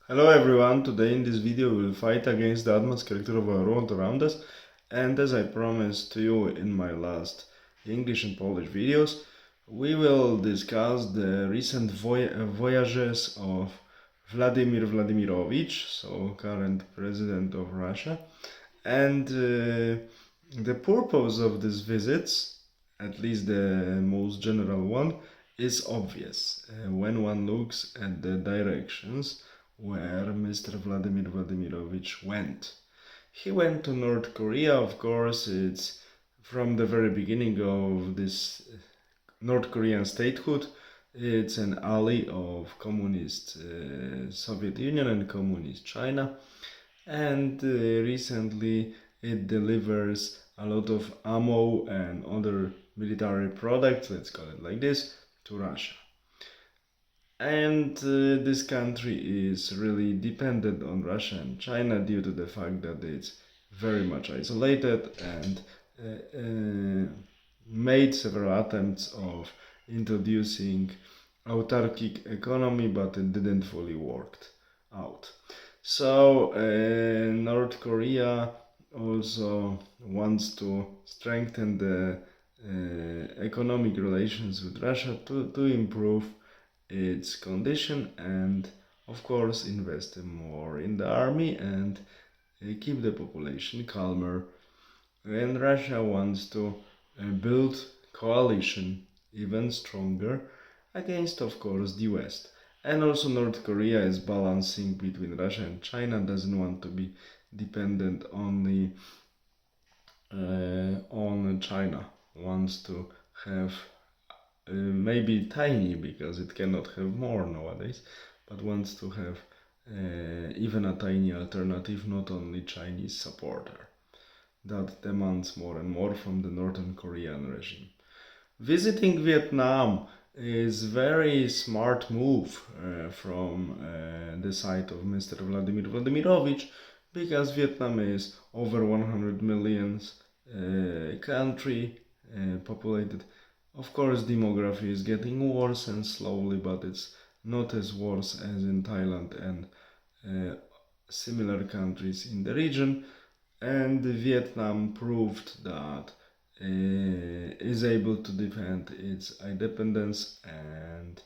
Hello everyone, today in this video we will fight against the advanced character of our world around us, and as I promised to you in my last English and Polish videos, we will discuss the recent voyages of Vladimir Vladimirovich, so current president of Russia, and the purpose of these visits, at least the most general one, is obvious when one looks at the directions where Mr. Vladimir Vladimirovich went. He went to North Korea, of course. It's from the very beginning of this North Korean statehood. It's an ally of communist Soviet Union and communist China, and recently it delivers a lot of ammo and other military products, let's call it like this, to Russia. And this country is really dependent on Russia and China due to the fact that it's very much isolated and made several attempts of introducing autarkic economy, but it didn't fully worked out. So North Korea also wants to strengthen the economic relations with Russia to improve its condition and of course invest more in the army and keep the population calmer. And Russia wants to build coalition even stronger against of course the West. And also North Korea is balancing between Russia and China, doesn't want to be dependent only on China, wants to have maybe tiny because it cannot have more nowadays, but wants to have even a tiny alternative, not only Chinese supporter. That demands more and more from the Northern Korean regime. Visiting Vietnam is very smart move from the side of Mr. Vladimir Vladimirovich, because Vietnam is over 100 million country populated. Of course, demography is getting worse and slowly, but it's not as worse as in Thailand and similar countries in the region. And Vietnam proved that is able to defend its independence and,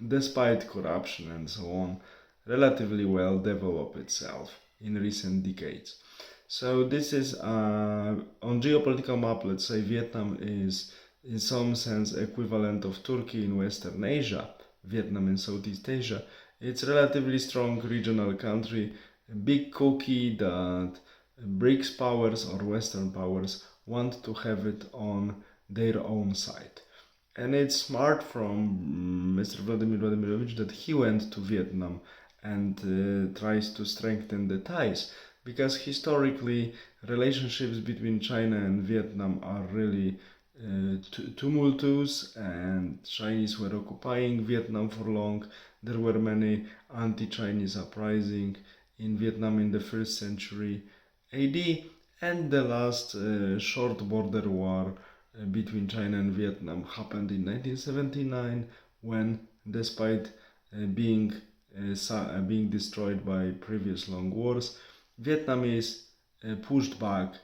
despite corruption and so on, relatively well develop itself in recent decades. So this is on geopolitical map, let's say Vietnam is in some sense equivalent of Turkey in Western Asia, Vietnam in Southeast Asia. It's a relatively strong regional country, a big cookie that BRICS powers or Western powers want to have it on their own side. And it's smart from Mr. Vladimir Vladimirovich that he went to Vietnam and tries to strengthen the ties, because historically relationships between China and Vietnam are really tumultuous, and Chinese were occupying Vietnam for long. There were many anti-Chinese uprisings in Vietnam in the 1st century AD, and the last short border war between China and Vietnam happened in 1979, when, despite being destroyed by previous long wars, Vietnamese pushed back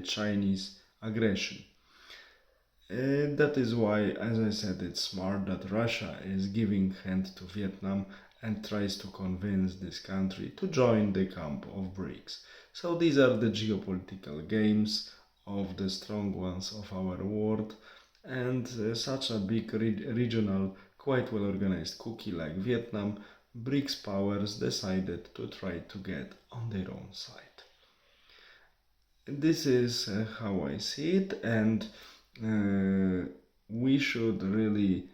Chinese aggression. That is why, as I said, it's smart that Russia is giving hand to Vietnam and tries to convince this country to join the camp of BRICS. So these are the geopolitical games of the strong ones of our world, and such a big regional, quite well organized cookie like Vietnam, BRICS powers decided to try to get on their own side. This is how I see it, and we should really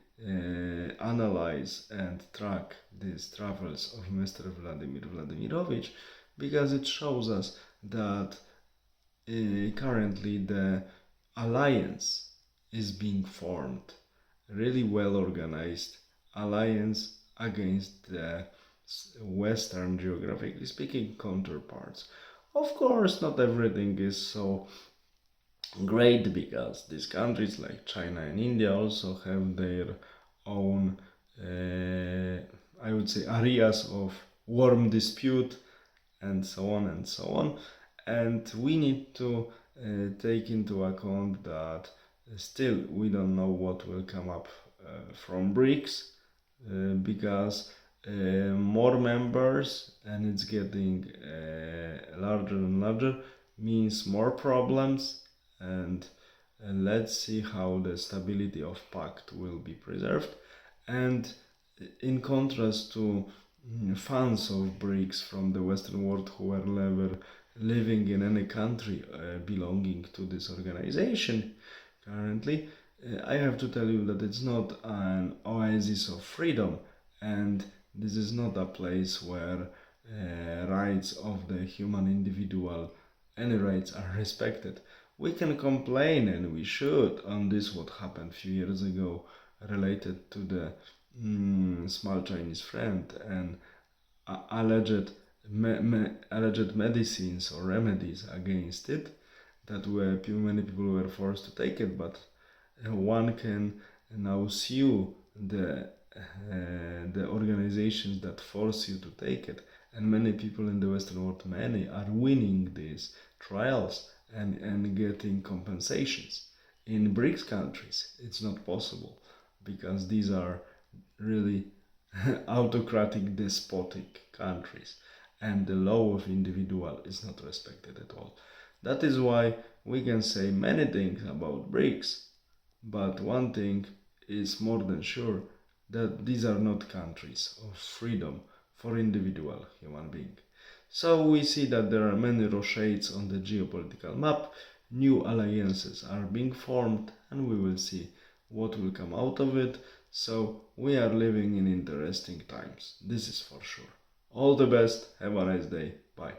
analyze and track these travels of Mr. Vladimir Vladimirovich, because it shows us that currently the alliance is being formed, really well organized alliance against the Western, geographically speaking, counterparts. Of course, not everything is so great, because these countries like China and India also have their own, I would would say, areas of warm dispute, and so on and so on. And we need to take into account that still we don't know what will come up from BRICS, because more members and it's getting larger and larger means more problems, and let's see how the stability of pact will be preserved. And in contrast to fans of BRICS from the Western world who were never living in any country belonging to this organization currently, I have to tell you that it's not an oasis of freedom, and this is not a place where rights of the human individual, any rights are respected. We can complain, and we should, on this what happened a few years ago related to the small Chinese friend and alleged medicines or remedies against it, that many people were forced to take it, but one can now sue the organizations that force you to take it, and many people in the Western world, many are winning these trials and getting compensations. In BRICS countries, it's not possible because these are really autocratic, despotic countries, and the law of individual is not respected at all. That is why we can say many things about BRICS, but one thing is more than sure, that these are not countries of freedom for individual human being. So we see that there are many shades on the geopolitical map, new alliances are being formed, and we will see what will come out of it. So we are living in interesting times, this is for sure. All the best, have a nice day, bye.